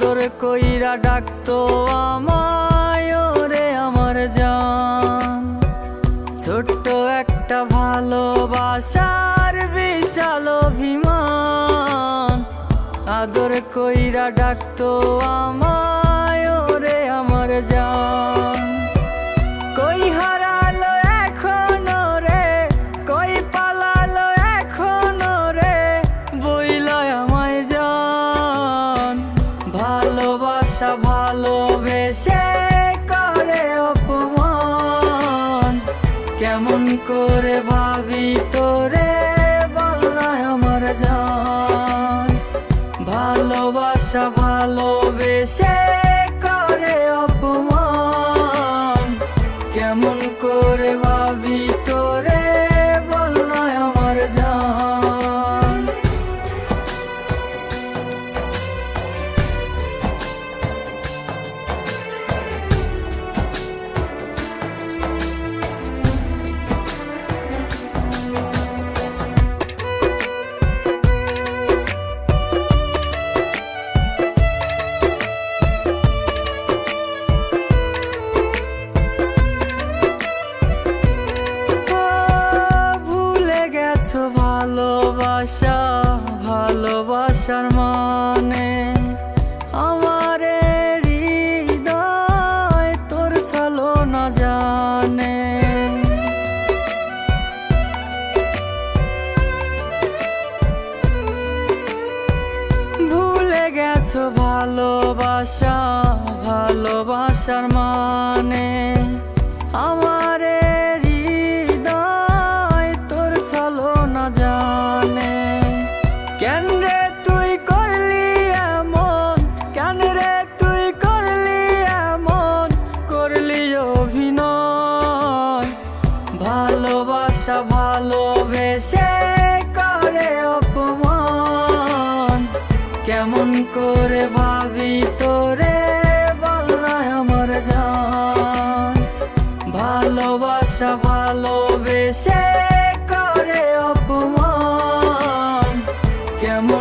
আদর কইরা ডাকতো আমায় ওরে আমার জান। ছোট্ট একটা ভালোবাসার বিশাল অভিমান, আদর কইরা ডাকতো আমায় ওরে আমার জান। কই হারালো এখনো রে, কই পালালো এখনো রে, বইলায় আমায় জান। ভালোবাসা ভালোবেসে করে অপমান, কেমন করে ভাবি তোরে বলনায় আমার জান। ভালোবাসা ভালোবেসে করে অপমান, কেমন করে ভাবি তোরে বলনায় আমার জান। ভালোবাসা ভালোবাসার মানে, আমার হৃদয় তোর ছলো না জানে। ভুলে গেছো ভালোবাসা ভালোবাসার মানে, আমার জানে। কেন রে তুই করলি এমন, কেন রে তুই করলি এমন, করলি অভিনয়। ভালোবাসা ভালোবেসে করে অপমান, কেমন করে ভাবি তোরে বলনায় আমার জান। ভালোবাসা ভালোবেসে করে অপমান, কেমন